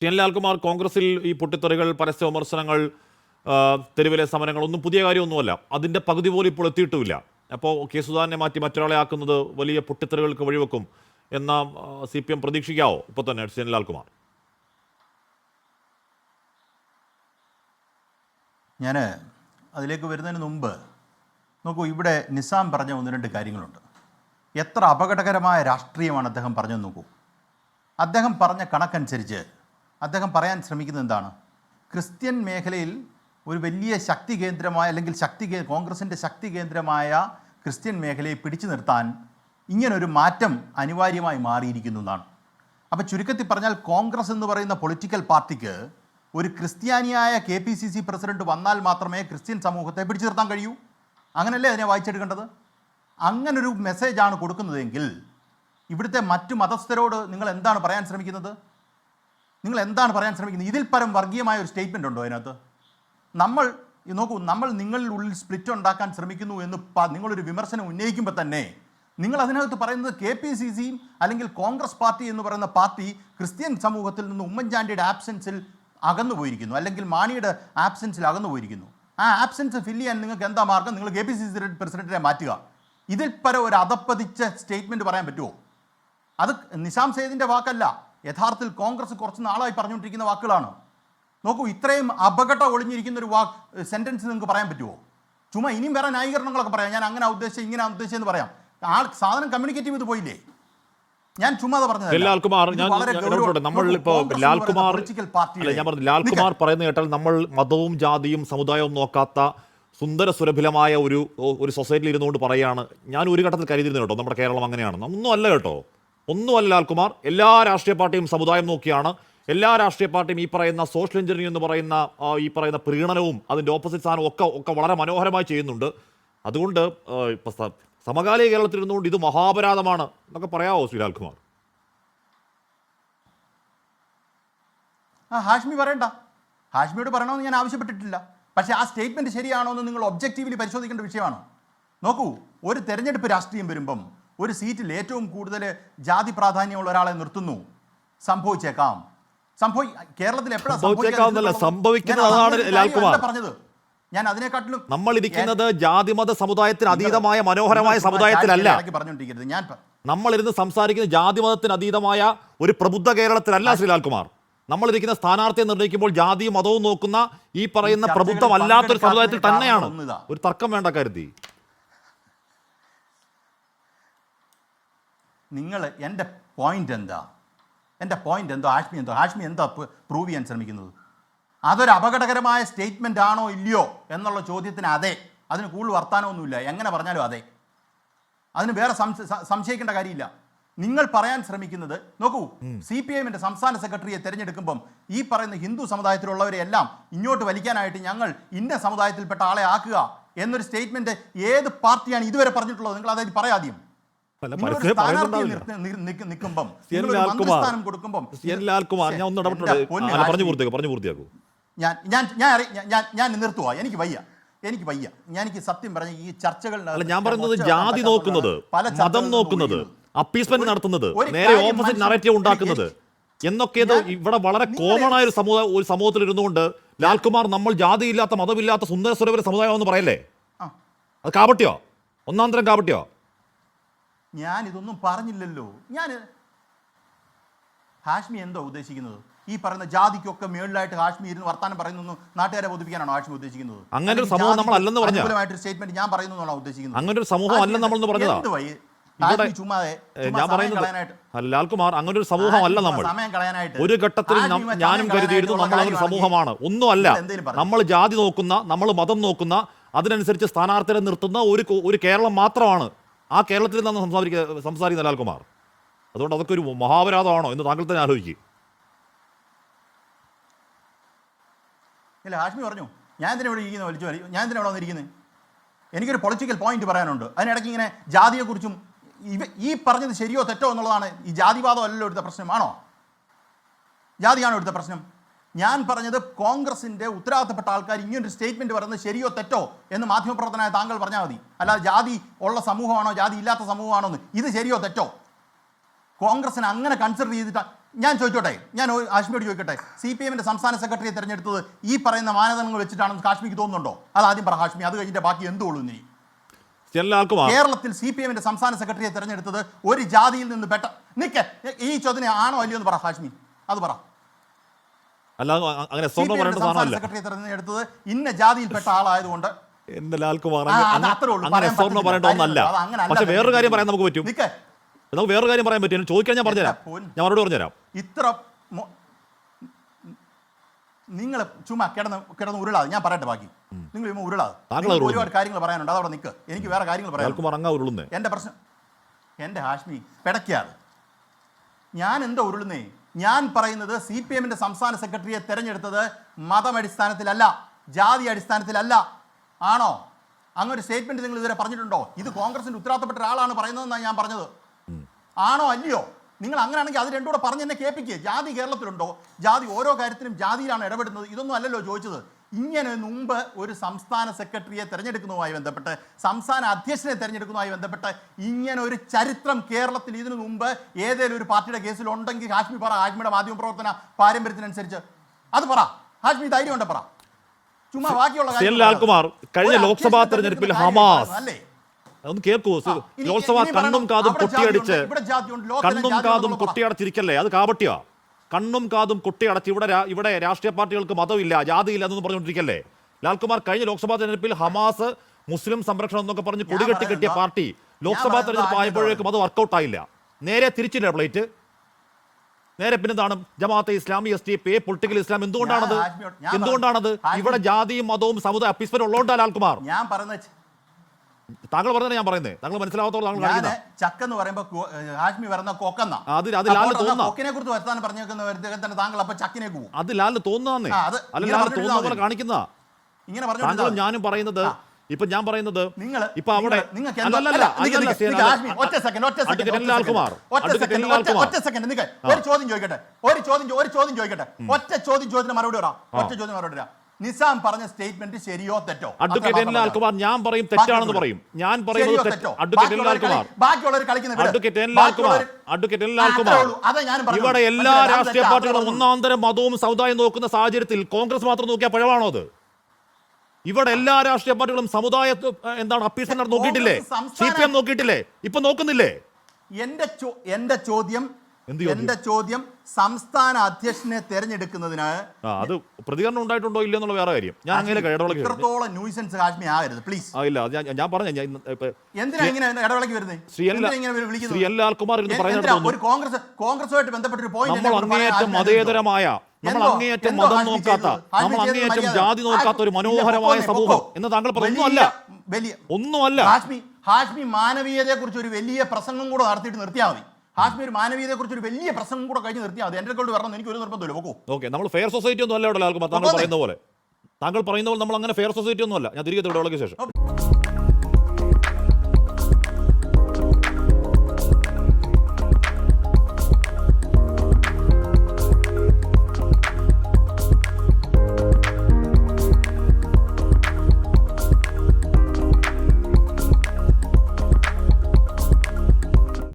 T N Lalkumar, കോൺഗ്രസിൽ ഈ പൊട്ടിത്തെറികൾ, പരസ്യ വിമർശനങ്ങൾ, തെരുവിലെ സമരങ്ങളൊന്നും പുതിയ കാര്യമൊന്നുമല്ല. അതിൻ്റെ പകുതി പോലും ഇപ്പോൾ എത്തിയിട്ടുമില്ല. അപ്പോൾ കെ സുധാകരനെ മാറ്റി മറ്റൊരാളെ ആക്കുന്നത് വലിയ പൊട്ടിത്തെറികൾക്ക് വഴിവെക്കും എന്ന CPM പ്രതീക്ഷിക്കാവോ ഇപ്പോൾ തന്നെ ടി എൻ ലാൽകുമാർ? ഞാൻ അതിലേക്ക് വരുന്നതിന് മുമ്പ് നോക്കൂ, ഇവിടെ നിസാം പറഞ്ഞ ഒന്ന് രണ്ട് കാര്യങ്ങളുണ്ട്. എത്ര അപകടകരമായ രാഷ്ട്രീയമാണ് അദ്ദേഹം പറഞ്ഞത് നോക്കൂ. അദ്ദേഹം പറഞ്ഞ കണക്കനുസരിച്ച് അദ്ദേഹം പറയാൻ ശ്രമിക്കുന്നത് എന്താണ്? ക്രിസ്ത്യൻ മേഖലയിൽ ഒരു വലിയ ശക്തി കേന്ദ്രമായ, അല്ലെങ്കിൽ കോൺഗ്രസിൻ്റെ ശക്തി കേന്ദ്രമായ ക്രിസ്ത്യൻ മേഖലയെ പിടിച്ചു നിർത്താൻ ഇങ്ങനൊരു മാറ്റം അനിവാര്യമായി മാറിയിരിക്കുന്നു എന്നാണ്. അപ്പോൾ ചുരുക്കത്തിൽ പറഞ്ഞാൽ കോൺഗ്രസ് എന്ന് പറയുന്ന പൊളിറ്റിക്കൽ പാർട്ടിക്ക് ഒരു ക്രിസ്ത്യാനിയായ KPCC പ്രസിഡന്റ് വന്നാൽ മാത്രമേ ക്രിസ്ത്യൻ സമൂഹത്തെ പിടിച്ചു നിർത്താൻ കഴിയൂ. അങ്ങനല്ലേ അതിനെ വായിച്ചെടുക്കേണ്ടത്? അങ്ങനൊരു മെസ്സേജാണ് കൊടുക്കുന്നതെങ്കിൽ ഇവിടുത്തെ മറ്റു മതസ്ഥരോട് നിങ്ങൾ എന്താണ് പറയാൻ ശ്രമിക്കുന്നത്? ഇതിൽ പരം വർഗീയമായ ഒരു സ്റ്റേറ്റ്മെൻ്റ് ഉണ്ടോ അതിനകത്ത്? നമ്മൾ നിങ്ങളിൽ ഉള്ളിൽ സ്പ്ലിറ്റ് ഉണ്ടാക്കാൻ ശ്രമിക്കുന്നു എന്ന് നിങ്ങളൊരു വിമർശനം ഉന്നയിക്കുമ്പോൾ തന്നെ നിങ്ങൾ അതിനകത്ത് പറയുന്നത് KPCCയും അല്ലെങ്കിൽ കോൺഗ്രസ് പാർട്ടി എന്ന് പറയുന്ന പാർട്ടി ക്രിസ്ത്യൻ സമൂഹത്തിൽ നിന്ന് ഉമ്മൻചാണ്ടിയുടെ ആബ്സെൻസിൽ അകന്നു പോയിരിക്കുന്നു, അല്ലെങ്കിൽ മാണിയുടെ ആബ്സെൻസിൽ അകന്നു പോയിരിക്കുന്നു. ആ ആബ്സെൻസ് ഫില്ല് ചെയ്യാൻ നിങ്ങൾക്ക് എന്താ മാർഗം? നിങ്ങൾ KPCC പ്രസിഡന്റിനെ മാറ്റുക. ഇതിൽ പരം ഒരു അതപ്പതിച്ച സ്റ്റേറ്റ്മെൻറ്റ് പറയാൻ പറ്റുമോ? അത് നിസാം സെയ്ദിൻ്റെ വാക്കല്ല, യഥാർത്ഥത്തിൽ കോൺഗ്രസ് കുറച്ച് നാളായി പറഞ്ഞുകൊണ്ടിരിക്കുന്ന വാക്കുകളാണ്. നോക്കൂ, ഇത്രയും അപകടം ഒളിഞ്ഞിരിക്കുന്ന ഒരു സെൻറ്റൻസ് നിങ്ങൾക്ക് പറയാൻ പറ്റുമോ? ചുമ്മാ ഇനിയും വേറെ ന്യായീകരണങ്ങളൊക്കെ പറയാം, ഞാൻ അങ്ങനെ ഉദ്ദേശിച്ച് ഇങ്ങനെ ഉദ്ദേശിച്ചെന്ന് പറയാം. സാധനം കമ്മ്യൂണിക്കേറ്റ് ചെയ്ത് പോയില്ലേ? ഞാൻ ചുമ്മാ പറഞ്ഞത് ലാൽകുമാർ പറയുന്ന കേട്ടാൽ നമ്മൾ മതവും ജാതിയും സമുദായവും നോക്കാത്ത സുന്ദര സുരഭിലമായ ഒരു സൊസൈറ്റിയിൽ ഇരുന്നുകൊണ്ട് പറയുകയാണ്. ഞാൻ ഒരു ഘട്ടത്തിൽ കരുതിയിരുന്നു കേട്ടോ നമ്മുടെ കേരളം അങ്ങനെയാണെന്ന്. ഒന്നും അല്ല കേട്ടോ, ഒന്നുമല്ല ലാൽകുമാർ. എല്ലാ രാഷ്ട്രീയ പാർട്ടിയും സമുദായം നോക്കിയാണ്. എല്ലാ രാഷ്ട്രീയ പാർട്ടിയും ഈ പറയുന്ന സോഷ്യൽ എഞ്ചിനീയറിംഗ് എന്ന് പറയുന്ന ഈ പറയുന്ന പ്രീണനവും അതിൻ്റെ ഓപ്പോസിറ്റ് സാധനവും ഒക്കെ വളരെ മനോഹരമായി ചെയ്യുന്നുണ്ട്. അതുകൊണ്ട് സമകാലിക കേരളത്തിൽ ഇരുന്നുകൊണ്ട് ഇത് മഹാപരാധമാണ് എന്നൊക്കെ പറയാമോ ശ്രീ ലാൽകുമാർ? ഹാഷ്മി പറയണ്ട, ഹാഷ്മിയോട് പറയണമെന്ന് ഞാൻ ആവശ്യപ്പെട്ടിട്ടില്ല. പക്ഷേ ആ സ്റ്റേറ്റ്മെൻറ്റ് ശരിയാണോ എന്ന് നിങ്ങൾ ഒബ്ജക്റ്റീവ്ലി പരിശോധിക്കേണ്ട വിഷയമാണ്. നോക്കൂ, ഒരു തെരഞ്ഞെടുപ്പ് രാഷ്ട്രീയം വരുമ്പം ഒരു സീറ്റിൽ ഏറ്റവും കൂടുതൽ ജാതി പ്രാധാന്യമുള്ള ഒരാളെ നിർത്തുന്നു. സംഭവിച്ചേക്കാം. കേരളത്തിൽ എപ്പോഴാണ് സംഭവിക്കുന്നത് പറഞ്ഞത്? ഞാൻ അതിനെക്കാട്ടിലും നമ്മൾ ഇരിക്കുന്നത് ജാതിമത സമുദായത്തിന് അതീതമായ മനോഹരമായ സമുദായത്തിലല്ല പറഞ്ഞുകൊണ്ടിരിക്കുന്നത്. നമ്മളിരുന്ന് സംസാരിക്കുന്ന ജാതിമതത്തിന് അതീതമായ ഒരു പ്രബുദ്ധ കേരളത്തിലല്ല ശ്രീ ലാൽകുമാർ. നമ്മളിരിക്കുന്ന സ്ഥാനാർത്ഥിയെ നിർണ്ണയിക്കുമ്പോൾ ജാതിയും മതവും നോക്കുന്ന ഈ പറയുന്ന പ്രബുദ്ധമല്ലാത്തൊരു സമുദായത്തിൽ തന്നെയാണ്. ഒരു തർക്കം വേണ്ട കരുതി. നിങ്ങൾ എൻ്റെ പോയിന്റ് എന്താ ഹാഷ്മി എന്താ പ്രൂവ് ചെയ്യാൻ ശ്രമിക്കുന്നത്? അതൊരു അപകടകരമായ സ്റ്റേറ്റ്മെൻ്റ് ആണോ ഇല്ലയോ എന്നുള്ള ചോദ്യത്തിന് അതെ. അതിന് കൂടുതൽ വർത്താനമൊന്നുമില്ല, എങ്ങനെ പറഞ്ഞാലും അതെ. അതിന് വേറെ സംശയിക്കേണ്ട കാര്യമില്ല. നിങ്ങൾ പറയാൻ ശ്രമിക്കുന്നത്, നോക്കൂ, CPIഎമ്മിൻ്റെ സംസ്ഥാന സെക്രട്ടറിയെ തിരഞ്ഞെടുക്കുമ്പം ഈ പറയുന്ന ഹിന്ദു സമുദായത്തിലുള്ളവരെ എല്ലാം ഇങ്ങോട്ട് വലിക്കാനായിട്ട് ഞങ്ങൾ ഇന്ന സമുദായത്തിൽപ്പെട്ട ആളെ ആക്കുക എന്നൊരു സ്റ്റേറ്റ്മെന്റ് ഏത് പാർട്ടിയാണ് ഇതുവരെ പറഞ്ഞിട്ടുള്ളത്? നിങ്ങൾ അതായത് പറയാദ്യം. നിൽക്കുമ്പം മന്ത്രിസ്ഥാനം കൊടുക്കുമ്പം ഞാൻ നിർത്തുക. എനിക്ക് വയ്യ. എനിക്ക് സത്യം പറഞ്ഞ ഈ ചർച്ചകൾ ഞാൻ പറയുന്നത് ജാതി നോക്കുന്നത്, മതം നോക്കുന്നത്, അപ്പീസ്മെന്റ് നടത്തുന്നത്, നേരെ ഓപ്പോസിറ്റ് നറേറ്റീവ് ഉണ്ടാക്കുന്നത് എന്നൊക്കെ ഇവിടെ വളരെ കോമൺ ആയ ഒരു സമൂഹത്തിൽ ഇരുന്നുകൊണ്ട് ലാൽകുമാർ നമ്മൾ ജാതിയില്ലാത്ത മതമില്ലാത്ത സുന്ദര സുരവര സമുദായം എന്ന് പറയല്ലേ? അത് കാപട്യോ? ഒന്നാം തരം കാപട്യോ? ഞാൻ ഇതൊന്നും പറഞ്ഞില്ലല്ലോ. ഹാഷ്മി എന്തോ ഉദ്ദേശിക്കുന്നത്? ഈ പറയുന്ന ജാതിക്കൊക്കെ മേളിലായിട്ട് ഹാഷ്മി ഇരുന്ന് വർത്താനം പറയുന്നു നാട്ടുകാരെ ബോധിപ്പിക്കാനാണോ ഹാഷ്മി ഉദ്ദേശിക്കുന്നത്? അങ്ങനെ ഒരു സമൂഹം നമ്മൾ അല്ലെന്ന് പറഞ്ഞു സ്റ്റേറ്റ്മെന്റ് ഞാൻ പറയുന്നതാണോ ഉദ്ദേശിക്കുന്നത്? അങ്ങനെ ഒരു സമൂഹം അല്ലെന്ന് നമ്മൾ പറഞ്ഞതാ. ഞാൻ പറയുന്നത് ലാൽകുമാർ, അങ്ങനെ ഒരു സമൂഹമല്ല നമ്മൾ. ഒരു ഘട്ടത്തിൽ ഞാനും കരുതിയിരുന്നു നമ്മൾ അങ്ങനെ സമൂഹമാണ്. ഒന്നുമല്ല. നമ്മൾ ജാതി നോക്കുന്ന, നമ്മൾ മതം നോക്കുന്ന, അതിനനുസരിച്ച് സ്ഥാനാർത്ഥികളെ നിർത്തുന്ന ഒരു കേരളം മാത്രമാണ്. ആ കേരളത്തിൽ നിന്നാണ് സംസാരിക്കുന്ന ലാൽകുമാർ. അതുകൊണ്ട് അതൊക്കെ ഒരു മഹാപരാധമാണോ എന്ന് താങ്കൾ തന്നെ ആലോചിക്കും. ഇല്ല, ഹാഷ്മി പറഞ്ഞു ഞാൻ എന്തിനാ ഇവിടെ ഇരിക്കുന്നത്, ഞാൻ എന്തിനാ ഇവിടെ വന്നിരിക്കുന്നത്? എനിക്കൊരു പൊളിറ്റിക്കൽ പോയിന്റ് പറയാനുണ്ട്. അതിനിടയ്ക്ക് ഇങ്ങനെ ജാതിയെക്കുറിച്ചും ഈ പറഞ്ഞത് ശരിയോ തെറ്റോ എന്നുള്ളതാണ്. ഈ ജാതിവാദം അല്ലല്ലോ എടുത്ത പ്രശ്നമാണോ? ജാതിയാണോ എടുത്ത പ്രശ്നം? ഞാൻ പറഞ്ഞത് കോൺഗ്രസിൻ്റെ ഉത്തരവാദിത്തപ്പെട്ട ആൾക്കാർ ഇങ്ങനൊരു സ്റ്റേറ്റ്മെൻറ്റ് പറയുന്നത് ശരിയോ തെറ്റോ എന്ന് മാധ്യമപ്രവർത്തനായ താങ്കൾ പറഞ്ഞാൽ മതി. അല്ലാതെ ജാതി ഉള്ള സമൂഹമാണോ ജാതി ഇല്ലാത്ത സമൂഹമാണോ എന്ന് ഇത് ശരിയോ തെറ്റോ? കോൺഗ്രസിന് അങ്ങനെ കൺസിഡർ ചെയ്തിട്ട് ഞാൻ ചോദിച്ചോട്ടെ, ഞാൻ ഹാഷ്മിയോട് ചോദിക്കട്ടെ, CPM-ന്റെ സംസ്ഥാന സെക്രട്ടറിയെ തെരഞ്ഞെടുത്തത് ഈ പറയുന്ന മാനദണ്ഡങ്ങൾ വെച്ചിട്ടാണെന്ന് ഹാഷ്മിക്ക് തോന്നുന്നുണ്ടോ? അത് ആദ്യം പറ ഹാഷ്മി, അത് കഴിഞ്ഞിട്ട് ബാക്കി എന്തുള്ളൂ നീ. കേരളത്തിൽ CPM-ന്റെ സംസ്ഥാന സെക്രട്ടറിയെ തെരഞ്ഞെടുത്തത് ഒരു ജാതിയിൽ നിന്ന് നിക്ക്, ഈ ചോദ്യം ആണോ അല്ലയോ എന്ന് പറ ഹാഷ്മി, അത് പറ. സെക്രട്ടറിയെ തെരഞ്ഞെടുത്തത് ഇന്ന ജാതിയിൽപ്പെട്ട ആളായതുകൊണ്ട് എന്റെ ലാൽകുമാർ പക്ഷെ വേറൊരു കാര്യം പറയാൻ നമുക്ക് പറ്റും. നമുക്ക് വേറൊരു കാര്യം പറയാൻ പറ്റും. ചോദിക്കാൻ ഞാൻ പറഞ്ഞുതരാം, ഞാൻ മറുപടി പറഞ്ഞുതരാം. ഇത്ര നിങ്ങൾ ചുമ്മാ കിടന്ന് ഉരുളാതെ, ഞാൻ പറയട്ടെ ബാക്കി. നിങ്ങൾ ചുമ്മാ ഉരുളാതെ, ഒരുപാട് കാര്യങ്ങൾ പറയാനുണ്ട്, അതവിടെ നിൽക്ക്. എനിക്ക് വേറെ കാര്യങ്ങൾ പറയാം. എൻ്റെ പ്രശ്നം, എൻ്റെ ഹാഷ്മി പിടയ്ക്കാതെ. ഞാൻ എന്താ ഉരുളുന്നേ? ഞാൻ പറയുന്നത് CPM-ന്റെ സംസ്ഥാന സെക്രട്ടറിയെ തെരഞ്ഞെടുത്തത് മതമടിസ്ഥാനത്തിലല്ല, ജാതി അടിസ്ഥാനത്തിലല്ല. ആണോ? അങ്ങനൊരു സ്റ്റേറ്റ്മെന്റ് നിങ്ങൾ ഇതുവരെ പറഞ്ഞിട്ടുണ്ടോ? ഇത് കോൺഗ്രസിന്റെ ഉത്തരവാദിത്തപ്പെട്ട ഒരാളാണ് പറയുന്നതെന്നാണ് ഞാൻ പറഞ്ഞത്. ആണോ അല്ലയോ? നിങ്ങൾ അങ്ങനെയാണെങ്കിൽ അത് രണ്ടുകൂടെ പറഞ്ഞ് എന്നെ കേൾപ്പിക്കുക. ജാതി കേരളത്തിലുണ്ടോ? ജാതി ഓരോ കാര്യത്തിലും ജാതിയിലാണ് ഇടപെടുന്നത്. ഇതൊന്നും അല്ലല്ലോ ചോദിച്ചത്. ഇങ്ങനെ മുമ്പ് ഒരു സംസ്ഥാന സെക്രട്ടറിയെ തിരഞ്ഞെടുക്കുന്നതുമായി ബന്ധപ്പെട്ട്, സംസ്ഥാന അധ്യക്ഷനെ തിരഞ്ഞെടുക്കുന്നതുമായി ബന്ധപ്പെട്ട് ഇങ്ങനെ ഒരു ചരിത്രം കേരളത്തിൽ ഇതിനു മുമ്പ് ഏതെങ്കിലും ഒരു പാർട്ടിയുടെ കേസിൽ ഉണ്ടെങ്കിൽ ഹാഷ്മി പറ. ഹാഷ്മിയുടെ മാധ്യമ പ്രവർത്തന പാരമ്പര്യത്തിനനുസരിച്ച് അത് പറ ഹാഷ്മി, ധൈര്യം ഉണ്ട് പറ. ചുമ്മാ ബാക്കിയുള്ള ലാൽകുമാർ കഴിഞ്ഞ ലോക്സഭാ തെരഞ്ഞെടുപ്പിൽ ഹമാസ് അല്ലേ ഒന്ന് കേൾക്കൂ. ലോക്സഭ കണ്ണും കാതും കൊട്ടിയടിച്ച്, കണ്ണും കാതും കൊട്ടിയടച്ചിരിക്കല്ലേ, അത് കാപട്യ. കണ്ണും കാതും കൊട്ടിയടച്ച് ഇവിടെ രാഷ്ട്രീയ പാർട്ടികൾക്ക് മതമില്ല, ജാതിയില്ല എന്നൊന്നും പറഞ്ഞുകൊണ്ടിരിക്കല്ലേ. ലാൽകുമാർ കഴിഞ്ഞ ലോക്സഭാ തെരഞ്ഞെടുപ്പിൽ ഹമാസ് മുസ്ലിം സംരക്ഷണം എന്നൊക്കെ പറഞ്ഞ് കൊടികെട്ടി കെട്ടിയ പാർട്ടി ലോക്സഭാ തെരഞ്ഞെടുപ്പ് ആയപ്പോഴേക്കും അത് വർക്കൗട്ട് ആയില്ല. നേരെ തിരിച്ചില്ല പ്ലേറ്റ്. നേരെ പിന്നെന്താണ് ജമാഅത്തെ ഇസ്ലാമി, SDP, പൊളിറ്റിക്കൽ ഇസ്ലാം. എന്തുകൊണ്ടാണത്? ഇവിടെ ജാതിയും മതവും സമുദായ അപ്പീസ്മെന്റ് ഉള്ളതുകൊണ്ടാണ് ലാൽകുമാർ. ഞാൻ പറഞ്ഞ താങ്കൾ പറഞ്ഞത് ഞാൻ പറയുന്നത്, താങ്കൾ മനസ്സിലാവാത്തോളം താങ്കൾ ചക്കെന്ന് പറയുമ്പോ ഹാഷ്മി വരുന്ന കൊക്കെന്ന കൊക്കിനെ കുറിച്ച് വരുത്താൻ പറഞ്ഞേക്കുന്ന താങ്കൾ അപ്പൊ ചക്കിനെ പോകും. അത് ലാലിന് തോന്നുന്നേ, തോന്നുന്ന പോലെ കാണിക്കുന്ന. താങ്കളും ഞാനും പറയുന്നത്, ഇപ്പൊ ഞാൻ പറയുന്നത് ഇപ്പൊ അവിടെ നിസാം പറഞ്ഞ സ്റ്റേറ്റ്മെന്റ് ശരിയോ തെറ്റോ? ഞാൻ പറയും തെറ്റാണെന്ന് പറയും. ഞാൻ പറയുന്നത് ഇവിടെ എല്ലാ രാഷ്ട്രീയ പാർട്ടികളും ഒന്നാന്തരം മതവും സമുദായം നോക്കുന്ന സാഹചര്യത്തിൽ കോൺഗ്രസ് മാത്രം നോക്കിയാൽ പഴവാണോ അത്? ഇവിടെ എല്ലാ രാഷ്ട്രീയ പാർട്ടികളും സമുദായ എന്താണ് അപ്പീസ്മെന്റ് നോക്കിയിട്ടില്ലേ? CPM നോക്കിയിട്ടില്ലേ? ഇപ്പൊ നോക്കുന്നില്ലേ? എന്റെ ചോദ്യം സംസ്ഥാന അധ്യക്ഷനെ തെരഞ്ഞെടുക്കുന്നതിന് അത് പ്രതികരണം ഉണ്ടായിട്ടുണ്ടോ ഇല്ല എന്നുള്ള വേറെ കാര്യം. ഞാൻ അങ്ങനെ ഇത്രത്തോളം ന്യൂസൻസ് ഹാഷ്മി ആകരുത് പ്ലീസ്. ഇല്ല, ഞാൻ പറഞ്ഞു. എന്തിനാ ഇങ്ങനെ ഇടവേളയ്ക്ക് വരുന്നത്? ശ്രീ എൽ ലാൽകുമാർ ഒരു കോൺഗ്രസുമായിട്ട് ബന്ധപ്പെട്ട ഒരു പോയിന്റ്, നമ്മൾ അങ്ങേയറ്റം മതേതരമായ, നമ്മൾ അങ്ങേയറ്റം മതം നോക്കാത്ത, നമ്മൾ അങ്ങേയറ്റം ജാതി നോക്കാത്ത ഒരു മനോഹരമായ സമൂഹം എന്ന് താങ്കൾ ഒന്നുമല്ല. ഹാഷ്മി മാനവീയതയെ കുറിച്ച് ഒരു വലിയ പ്രസംഗം കൂടെ നടത്തിയിട്ട് നിർത്തിയാൽ മതി. ഹാഷ്മി ഒരു മാനവീയതയെ കുറിച്ച് ഒരു വലിയ പ്രസംഗം കൂടെ കഴിഞ്ഞ് നിർത്തിയാൽ മതി. എന്റെ കൊണ്ട് വരണം, എനിക്ക് ഒരു നിർബന്ധമില്ല. ഓക്കെ, നമ്മൾ ഫെയർ സൊസൈറ്റി ഒന്നും അല്ല ഇവിടെ ലാൽകുമാർ. താങ്കൾ പറയുന്ന പോലെ നമ്മൾ അങ്ങനെ ഫെയർ സൊസൈറ്റി ഒന്നും അല്ല. ഞാൻ തിരികെ ഇവിടെ ശേഷം